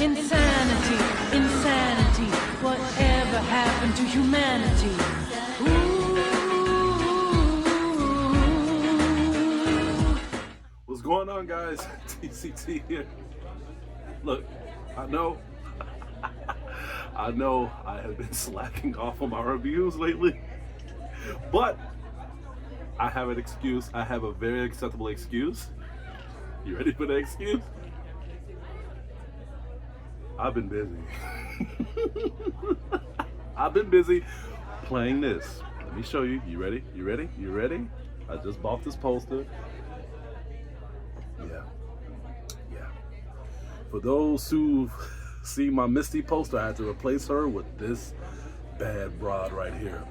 Insanity, insanity, whatever happened to humanity? Ooh. What's going on, guys? TCT here. Look, I know I have been slacking off on my reviews lately, but I have an excuse. I have a very acceptable excuse. You ready for the excuse? I've been busy. I've been busy playing this. Let me show you. You ready? You ready? You ready? I just bought this poster. Yeah. For those who've seen my Misty poster, I had to replace her with this bad broad right here.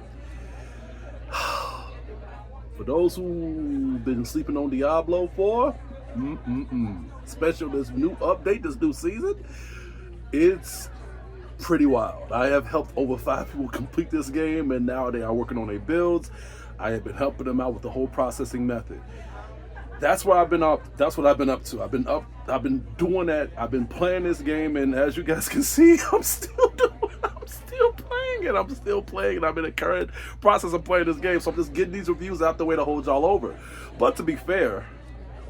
For those who've been sleeping on Diablo 4, special this new update, this new season, it's pretty wild. I have helped over 5 people complete this game, and now they are working on their builds. I have been helping them out with the whole processing method. That's where I've been up. That's what I've been up to. I've been doing that. I've been playing this game, and as you guys can see, I'm still playing it. I'm in the current process of playing this game, so I'm just getting these reviews out the way to hold y'all over. But to be fair,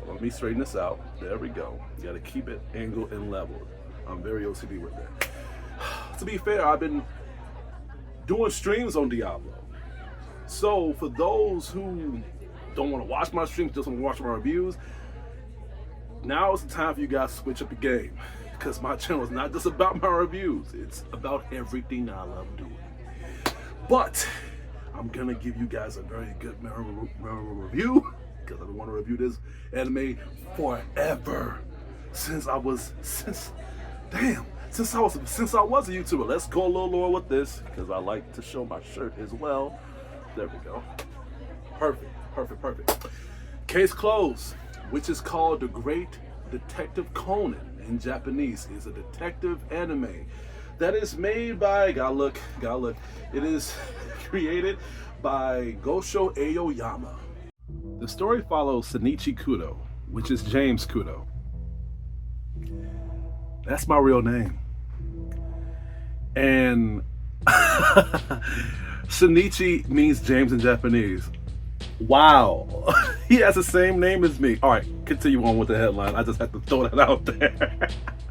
let me straighten this out. There we go. You gotta keep it angled and leveled. I'm very OCD with that. To be fair, I've been doing streams on Diablo. So for those who don't want to watch my streams, just want to watch my reviews, now is the time for you guys to switch up your game. Because my channel is not just about my reviews, it's about everything I love doing. But I'm gonna give you guys a very good memorable review, because I've been wanting to review this anime forever. Since I was a YouTuber. Let's go a little lower with this, because I like to show my shirt as well. There we go. Perfect. Case closed, which is called The Great Detective Conan in Japanese, is a detective anime that is made by, gotta look, it is created by Gosho Aoyama. The story follows Shinichi Kudo, which is James Kudo. That's my real name. And Shinichi means James in Japanese. Wow. He has the same name as me. All right, continue on with the headline. I just had to throw that out there.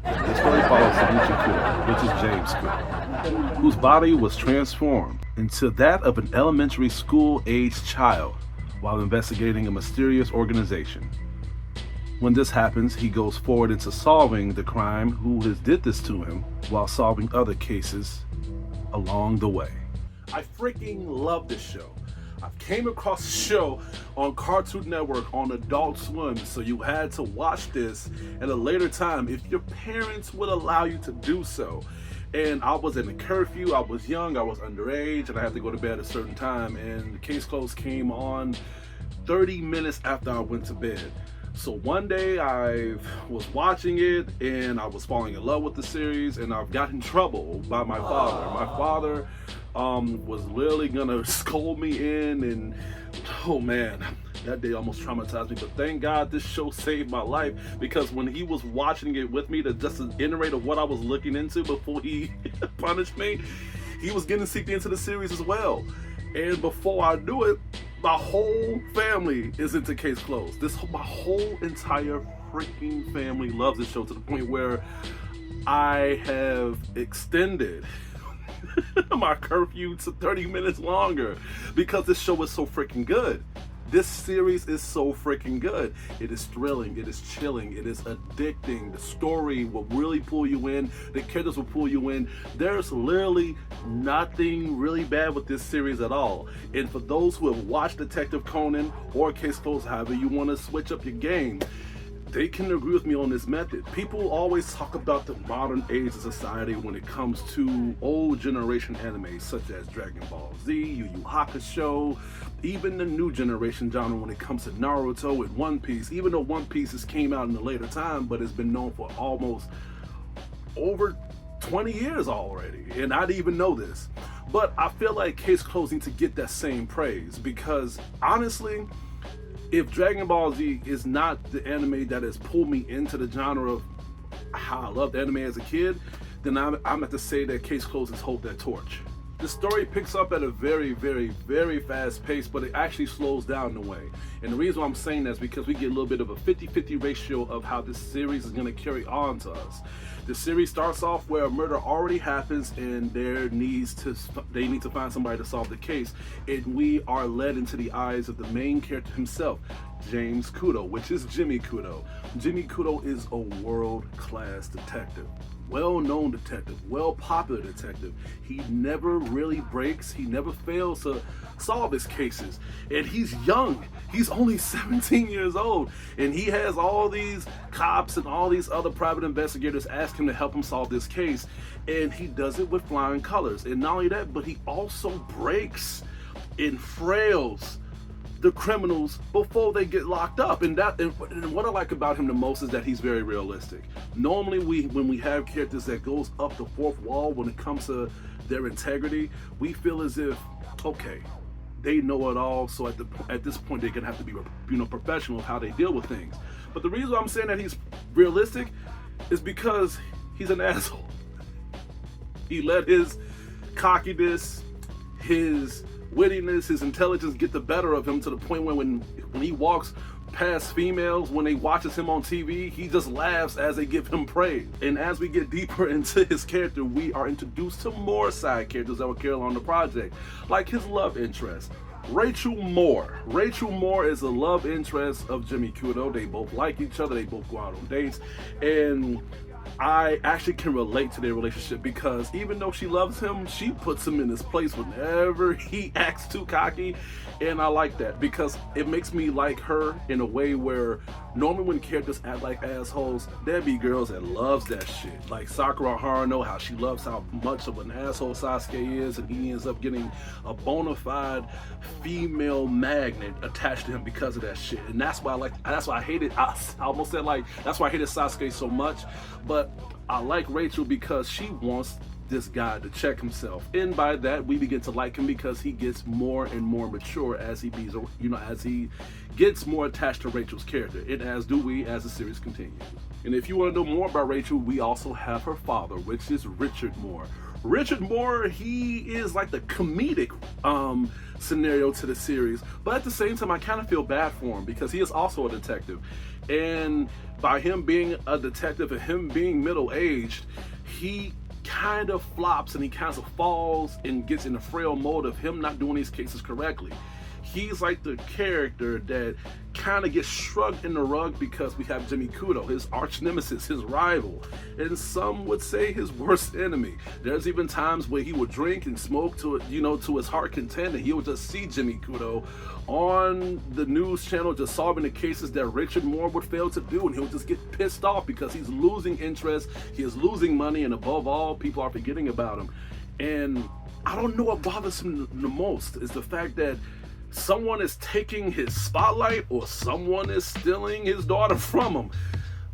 The story follows Shinichi Kudo, which is James Kudo, whose body was transformed into that of an elementary school-aged child while investigating a mysterious organization. When this happens, he goes forward into solving the crime who has did this to him while solving other cases along the way. I freaking love this show. I came across the show on Cartoon Network on Adult Swim, so you had to watch this at a later time if your parents would allow you to do so. And I was in a curfew, I was young, I was underage, and I had to go to bed at a certain time, and the Case Closed came on 30 minutes after I went to bed. So one day I was watching it and I was falling in love with the series, and I've got in trouble by my father. My father was literally gonna scold me in, and oh man, that day almost traumatized me. But thank God this show saved my life, because when he was watching it with me, to just iterate of what I was looking into before he punished me, he was getting seeped into the series as well. And before I knew it, my whole family is into Case Closed. My whole entire freaking family loves this show, to the point where I have extended my curfew to 30 minutes longer because this show is so freaking good. This series is so freaking good. It is thrilling, it is chilling, it is addicting. The story will really pull you in, the characters will pull you in. There's literally nothing really bad with this series at all. And for those who have watched Detective Conan or Case Closed, however you want to switch up your game, they can agree with me on this method. People always talk about the modern age of society when it comes to old generation anime such as Dragon Ball Z, Yu Yu Hakusho, even the new generation genre when it comes to Naruto and One Piece. Even though One Piece came out in a later time, but it's been known for almost over 20 years already, and I didn't even know this. But I feel like Case Closed need to get that same praise, because honestly, if Dragon Ball Z is not the anime that has pulled me into the genre of how I loved anime as a kid, then I'm have to say that Case Closed has hold that torch. The story picks up at a very, very, very fast pace, but it actually slows down in a way. And the reason why I'm saying that is because we get a little bit of a 50-50 ratio of how this series is going to carry on to us. The series starts off where a murder already happens and they need to find somebody to solve the case. And we are led into the eyes of the main character himself, James Kudo, which is Jimmy Kudo. Jimmy Kudo is a world-class detective. Well-known detective, well-popular detective. He never really breaks, he never fails to solve his cases. And he's young, he's only 17 years old, and he has all these cops and all these other private investigators ask him to help him solve this case, and he does it with flying colors. And not only that, but he also breaks and frails the criminals before they get locked up. And what I like about him the most is that he's very realistic. Normally when we have characters that goes up the fourth wall when it comes to their integrity, we feel as if, okay, they know it all, so at this point they're gonna have to be, professional how they deal with things. But the reason I'm saying that he's realistic is because he's an asshole. He let his cockiness, his wittiness, his intelligence get the better of him to the point where when he walks past females, when they watches him on TV, he just laughs as they give him praise. And as we get deeper into his character, we are introduced to more side characters that will carry along the project, like his love interest, Rachel Moore. Rachel Moore is a love interest of Jimmy Kudo. They both like each other, they both go out on dates, and I actually can relate to their relationship because even though she loves him, she puts him in his place whenever he acts too cocky. And I like that because it makes me like her in a way where normally when characters act like assholes, there be girls that loves that shit. Like Sakura Haruno, how she loves how much of an asshole Sasuke is, and he ends up getting a bona fide female magnet attached to him because of that shit. And that's why I hated, I almost said like, that's why I hated Sasuke so much. But I like Rachel because she wants this guy to check himself, and by that we begin to like him because he gets more and more mature as he gets more attached to Rachel's character, and as do we as the series continues. And if you want to know more about Rachel, we also have her father, which is Richard Moore. Richard Moore, he is like the comedic scenario to the series, but at the same time I kind of feel bad for him because he is also a detective, and by him being a detective and him being middle-aged, he kind of flops and he kind of falls and gets in the frail mode of him not doing these cases correctly. He's like the character that kind of gets shrugged in the rug because we have Jimmy Kudo, his arch nemesis, his rival, and some would say his worst enemy. There's even times where he would drink and smoke to his heart content, and he would just see Jimmy Kudo on the news channel just solving the cases that Richard Moore would fail to do, and he'll just get pissed off because he's losing interest, he is losing money, and above all, people are forgetting about him. And I don't know what bothers him the most is the fact that someone is taking his spotlight or someone is stealing his daughter from him.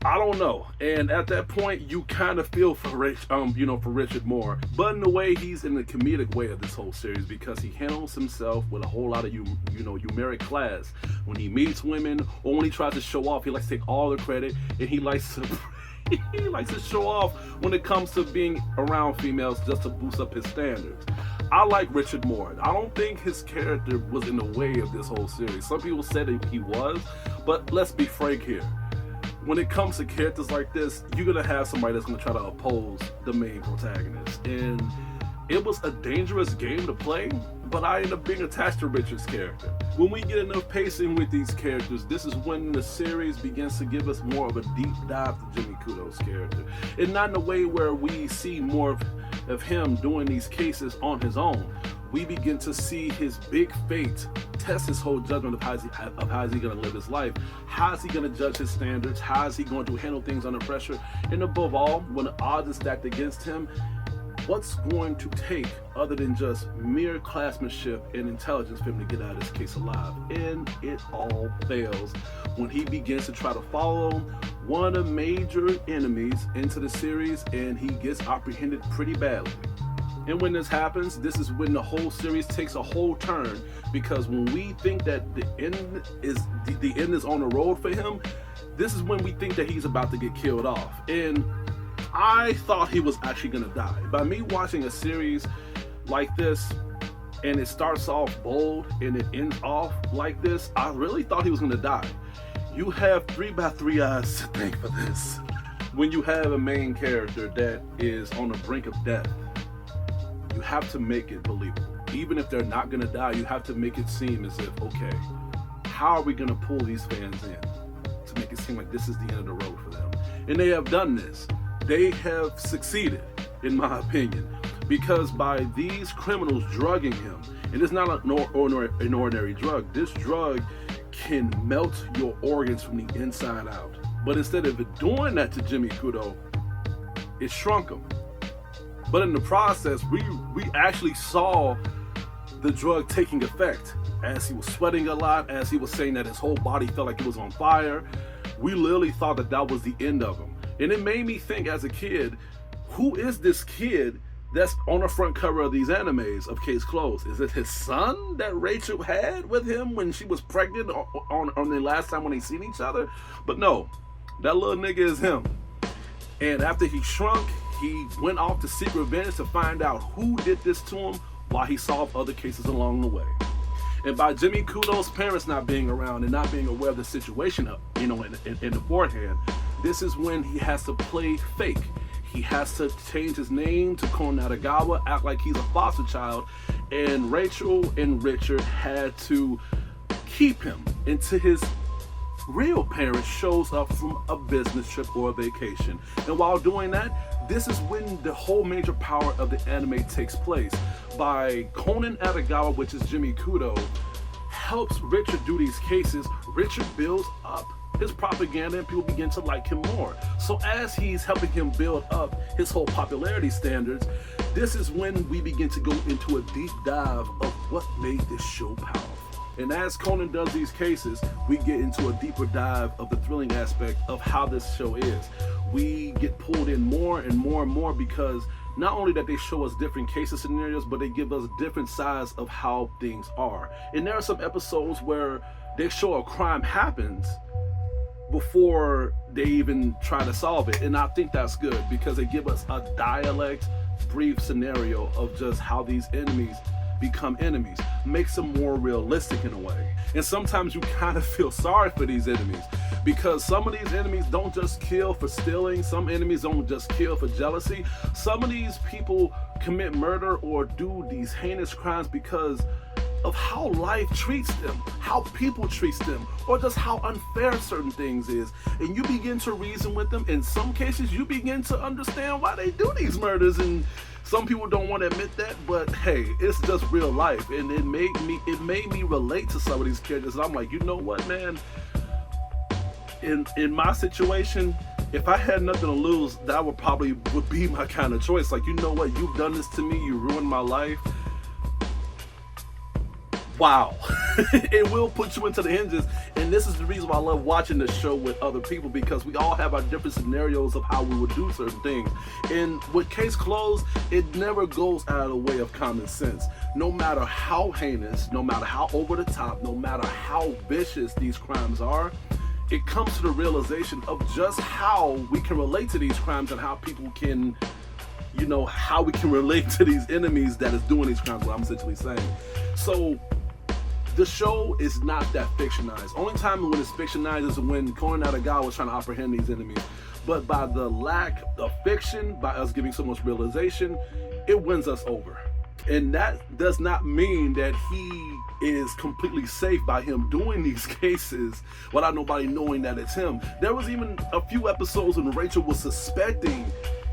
I don't know. And at that point, you kind of feel for Richard Moore, but in a way, he's in the comedic way of this whole series because he handles himself with a whole lot of numeric class. When he meets women or when he tries to show off, he likes to take all the credit, and he likes to show off when it comes to being around females just to boost up his standards. I like Richard Moore. I don't think his character was in the way of this whole series. Some people said that he was, but let's be frank here. When it comes to characters like this, you're gonna have somebody that's gonna try to oppose the main protagonist. And it was a dangerous game to play, but I ended up being attached to Richard's character. When we get enough pacing with these characters, this is when the series begins to give us more of a deep dive to Jimmy Kudo's character. And not in a way where we see more of him doing these cases on his own. We begin to see his big fate test his whole judgment of how is he going to live his life, how is he going to judge his standards, how is he going to handle things under pressure, and above all, when the odds are stacked against him, what's going to take other than just mere classmanship and intelligence for him to get out of this case alive? And it all fails when he begins to try to follow one of the major enemies into the series, and he gets apprehended pretty badly. And when this happens, this is when the whole series takes a whole turn, because when we think that the end is on the road for him, this is when we think that he's about to get killed off. And I thought he was actually gonna die. By me watching a series like this, and it starts off bold and it ends off like this, I really thought he was gonna die. You have 3x3 eyes to thank for this. When you have a main character that is on the brink of death, you have to make it believable. Even if they're not gonna die, you have to make it seem as if, okay, how are we gonna pull these fans in to make it seem like this is the end of the road for them? And they have done this. They have succeeded, in my opinion, because by these criminals drugging him, and it's not an ordinary drug. This drug can melt your organs from the inside out. But instead of it doing that to Jimmy Kudo, it shrunk him. But in the process, we actually saw the drug taking effect as he was sweating a lot, as he was saying that his whole body felt like it was on fire. We literally thought that that was the end of him. And it made me think as a kid, who is this kid that's on the front cover of these animes of Case Closed? Is it his son that Rachel had with him when she was pregnant on the last time when they seen each other? But no, that little nigga is him. And after he shrunk, he went off to seek revenge to find out who did this to him while he solved other cases along the way. And by Jimmy Kudo's parents not being around and not being aware of the situation, in the forehand, this is when he has to play fake. He has to change his name to Conan, act like he's a foster child, and Rachel and Richard had to keep him until his real parents shows up from a business trip or a vacation. And while doing that, this is when the whole major power of the anime takes place. By Conan Atagawa, which is Jimmy Kudo, helps Richard do these cases. Richard builds up his propaganda and people begin to like him more. So as he's helping him build up his whole popularity standards, this is when we begin to go into a deep dive of what made this show powerful. And as Conan does these cases, we get into a deeper dive of the thrilling aspect of how this show is. We get pulled in more and more and more because not only that they show us different cases scenarios, but they give us different sides of how things are. And there are some episodes where they show a crime happens before they even try to solve it. And I think that's good because they give us a dialect, brief scenario of just how these enemies become enemies, makes them more realistic in a way. And sometimes you kind of feel sorry for these enemies because some of these enemies don't just kill for stealing, some enemies don't just kill for jealousy. Some of these people commit murder or do these heinous crimes because of how life treats them, how people treats them, or just how unfair certain things is. And you begin to reason with them. In some cases, you begin to understand why they do these murders. And some people don't want to admit that, but hey, it's just real life. And it made me relate to some of these characters. And I'm like, you know what, man? In my situation, if I had nothing to lose, that would be my kind of choice. Like, you know what? You've done this to me. You ruined my life. Wow. It will put you into the hinges. And this is the reason why I love watching this show with other people, because we all have our different scenarios of how we would do certain things. And with Case Closed, it never goes out of the way of common sense. No matter how heinous, no matter how over the top, no matter how vicious these crimes are, it comes to the realization of just how we can relate to these crimes and how people can, how we can relate to these enemies that is doing these crimes, what I'm essentially saying. So the show is not that fictionized. Only time when it's fictionized is when Conan Atagawa was trying to apprehend these enemies. But by the lack of fiction, by us giving so much realization, it wins us over. And that does not mean that he is completely safe by him doing these cases without nobody knowing that it's him. There was even a few episodes when Rachel was suspecting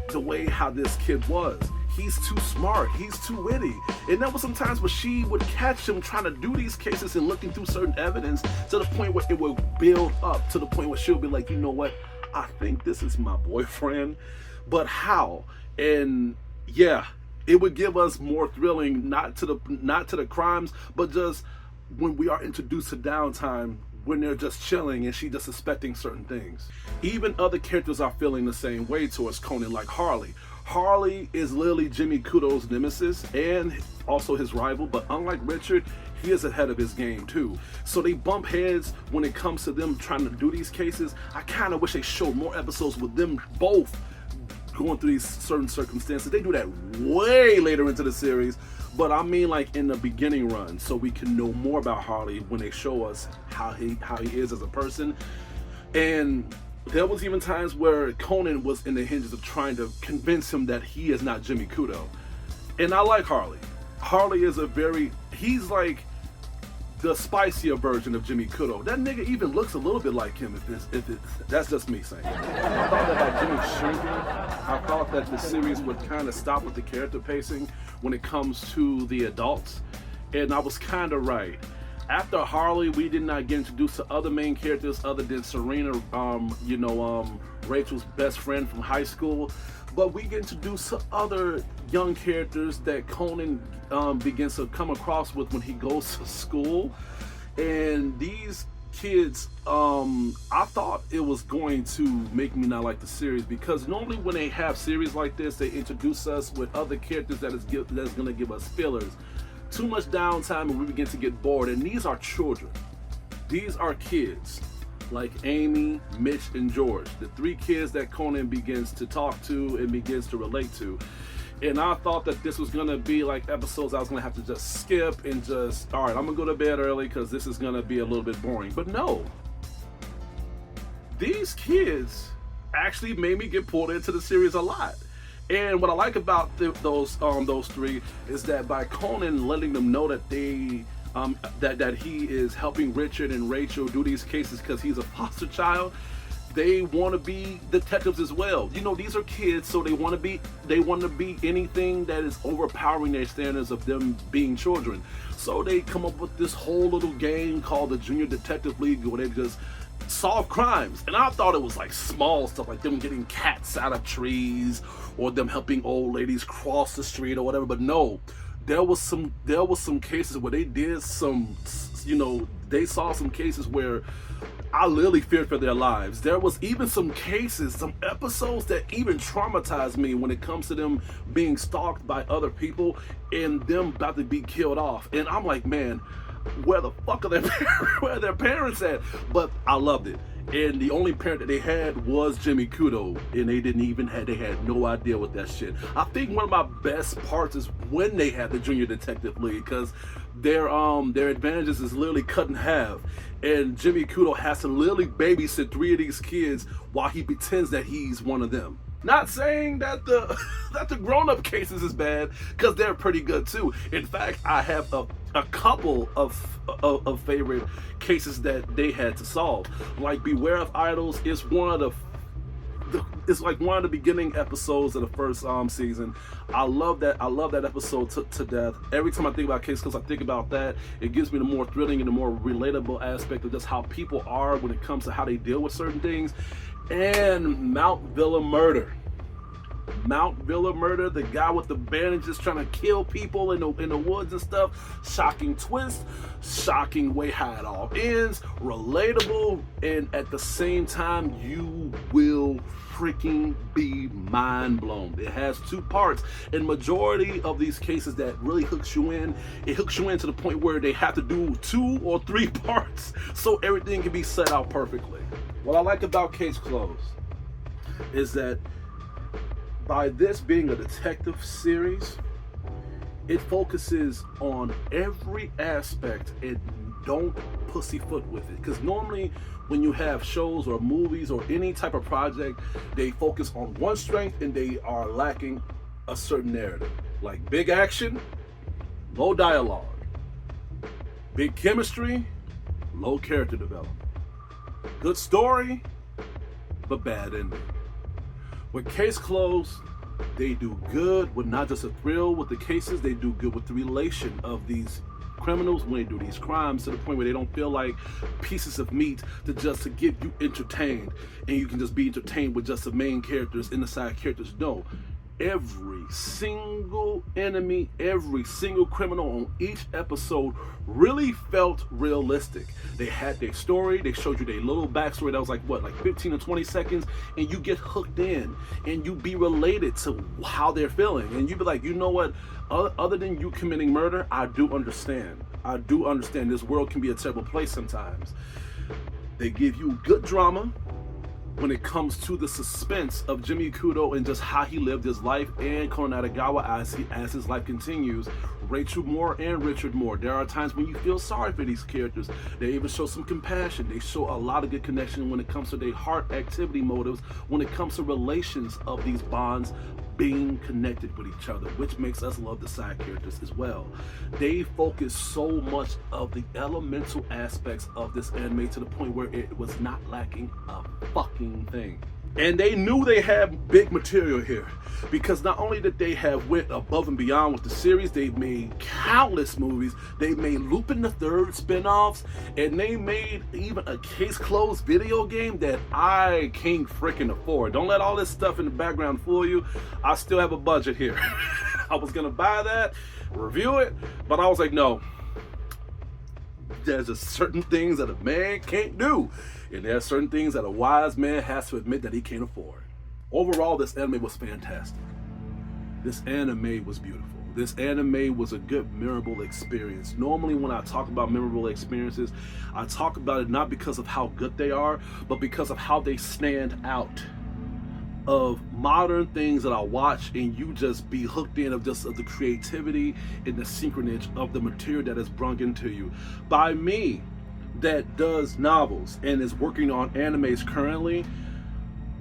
the way how this kid was. He's too smart, he's too witty. And there was some times where she would catch him trying to do these cases and looking through certain evidence to the point where it would build up to the point where she'll be like, you know what, I think this is my boyfriend, but how? And yeah, It would give us more thrilling, not to the crimes, but just when we are introduced to downtime, when they're just chilling and she just suspecting certain things. Even other characters are feeling the same way towards Conan, like Harley. Harley is literally Jimmy Kudo's nemesis and also his rival, but unlike Richard, he is ahead of his game too. So they bump heads when it comes to them trying to do these cases. I kind of wish they showed more episodes with them both going through these certain circumstances. They do that way later into the series, but I mean like in the beginning run, so we can know more about Harley when they show us how he is as a person. And there was even times where Conan was in the hinges of trying to convince him that he is not Jimmy Kudo. And I like Harley. Harley is he's like the spicier version of Jimmy Kudo. That nigga even looks a little bit like him, that's just me saying. I thought that by Jimmy shrinking, I thought that the series would kind of stop with the character pacing when it comes to the adults, and I was kind of right. After Harley, we did not get introduced to other main characters other than Serena, Rachel's best friend from high school, but we get introduced to other young characters that Conan begins to come across with when he goes to school. And these kids, I thought it was going to make me not like the series, because normally when they have series like this, they introduce us with other characters that is going to give us fillers. Too much downtime and we begin to get bored. And these are children. These are kids like Amy, Mitch, and George, the three kids that Conan begins to talk to and begins to relate to. And I thought that this was gonna be like episodes I was gonna have to just skip and just, all right, I'm gonna go to bed early because this is gonna be a little bit boring. But no, these kids actually made me get pulled into the series a lot. And what I like about those three is that by Conan letting them know that they that he is helping Richard and Rachel do these cases because he's a foster child, they want to be detectives as well. You know, these are kids, so they want to be anything that is overpowering their standards of them being children. So they come up with this whole little game called the Junior Detective League, where they just solve crimes. And I thought it was like small stuff, like them getting cats out of trees or them helping old ladies cross the street or whatever. But no, there was some cases where they did some, they saw some cases where I literally feared for their lives. There was even some cases, some episodes that even traumatized me when it comes to them being stalked by other people and them about to be killed off. And I'm like, man, where the fuck are their parents at? But I loved it. And the only parent that they had was Jimmy Kudo, and they had no idea what that shit. I think one of my best parts is when they had the Junior Detective League, because their advantages is literally cut in half, and Jimmy Kudo has to literally babysit 3 of these kids while he pretends that he's one of them. Not saying that the that the grown-up cases is bad, because they're pretty good too. In fact, I have a couple of favorite cases that they had to solve. Like Beware of Idols is it's like one of the beginning episodes of the first season. I love that episode to death. Every time I think about cases, because I think about that, it gives me the more thrilling and the more relatable aspect of just how people are when it comes to how they deal with certain things. And Mount Villa Murder, the guy with the bandages trying to kill people in the woods and stuff. Shocking twist, shocking way how it all ends, relatable, and at the same time you will freaking be mind blown. It has 2 parts, and majority of these cases that really hooks you in, it hooks you in to the point where they have to do 2 or 3 parts so everything can be set out perfectly. What I like about Case Closed is that by this being a detective series, it focuses on every aspect and don't pussyfoot with it. Because normally when you have shows or movies or any type of project, they focus on one strength and they are lacking a certain narrative. Like big action, low dialogue. Big chemistry, low character development. Good story, but bad ending. With Case Closed, they do good with not just a thrill with the cases, they do good with the relation of these criminals when they do these crimes, to the point where they don't feel like pieces of meat to get you entertained, and you can just be entertained with just the main characters and the side characters. No, every single enemy, every single criminal on each episode really felt realistic. They had their story, they showed you their little backstory that was like 15 or 20 seconds, and you get hooked in and you be related to how they're feeling, and you be like, you know what, other than you committing murder, I do understand this world can be a terrible place sometimes. They give you good drama when it comes to the suspense of Jimmy Kudo and just how he lived his life, and Conan Edogawa as his life continues, Rachel Moore and Richard Moore. There are times when you feel sorry for these characters. They even show some compassion. They show a lot of good connection when it comes to their heart activity motives, when it comes to relations of these bonds being connected with each other, which makes us love the side characters as well. They focus so much of the elemental aspects of this anime to the point where it was not lacking a fucking thing. And they knew they had big material here, because not only did they have went above and beyond with the series, they've made countless movies, they made Lupin the Third spin-offs, and they made even a Case Closed video game that I can't freaking afford. Don't let all this stuff in the background fool you. I still have a budget here. I was gonna buy that, review it, but I was like, no. There's just certain things that a man can't do, and there are certain things that a wise man has to admit that he can't afford. Overall, this anime was fantastic. This anime was beautiful. This anime was a good, memorable experience. Normally when I talk about memorable experiences, I talk about it not because of how good they are, but because of how they stand out of modern things that I watch, and you just be hooked in of the creativity and the synchronage of the material that is brung into you by me that does novels and is working on animes currently.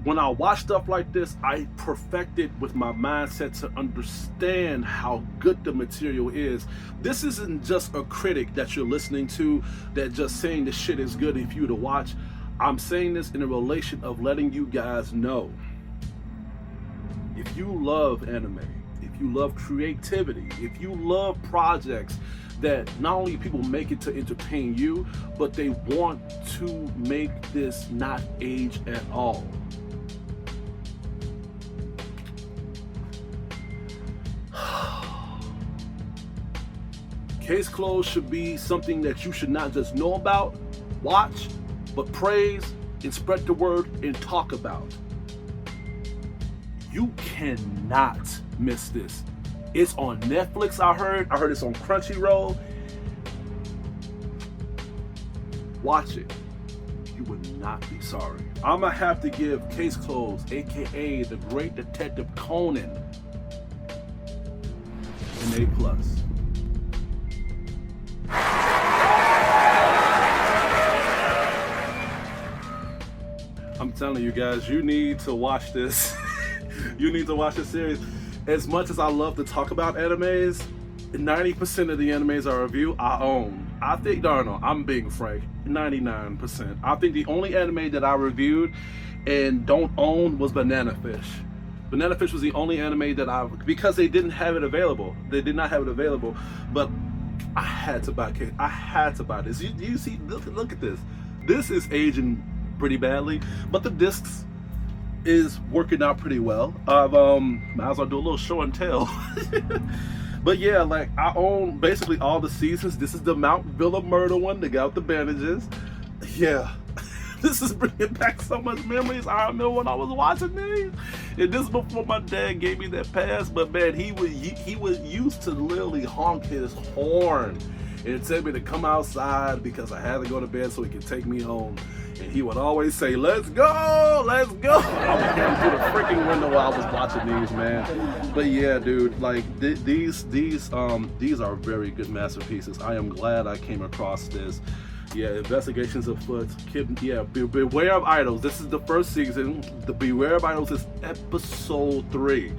When I watch stuff like this, I perfect it with my mindset to understand how good the material is. This isn't just a critic that you're listening to that just saying the shit is good if you to watch. I'm saying this in a relation of letting you guys know, if you love anime, if you love creativity, if you love projects that not only people make it to entertain you, but they want to make this not age at all. Case Closed should be something that you should not just know about, watch, but praise and spread the word and talk about. You cannot miss this. It's on Netflix, I heard it's on Crunchyroll. Watch it. You would not be sorry. I'm gonna have to give Case Closed, aka the Great Detective Conan, an A+. I'm telling you guys, you need to watch this. You need to watch this series. As much as I love to talk about animes, 90% of the animes I review, I own. I think, no, I'm being frank, 99%. I think the only anime that I reviewed and don't own was Banana Fish. Banana Fish was the only anime that because they didn't have it available. They did not have it available, but I had to buy it. I had to buy this. You see, look at this. This is aging pretty badly, but the discs is working out pretty well. Might as well do a little show and tell. But yeah, like, I own basically all the seasons. This is the Mount Villa murder one. They got the bandages. Yeah. This is bringing back so much memories. I remember when I was watching these, and this is before my dad gave me that pass. But man, he was used to literally honk his horn and tell me to come outside because I had to go to bed so he could take me home. And he would always say, "Let's go, let's go." I was hearing through the freaking window while I was watching these, man. But yeah, dude, like these are very good masterpieces. I am glad I came across this. Yeah, investigations afoot. Yeah, Beware of Idols. This is the first season. The Beware of Idols is episode 3.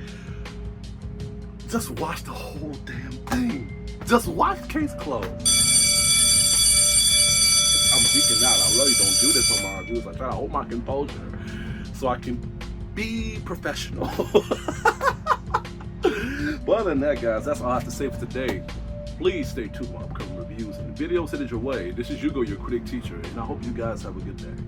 Just watch the whole damn thing. Just watch Case Closed. I'm geeking out. I really don't do this on my reviews. I try to hold my composure so I can be professional. But other than that, guys, that's all I have to say for today. Please stay tuned for upcoming reviews and videos headed your way. This is Hugo, your critic teacher, and I hope you guys have a good day.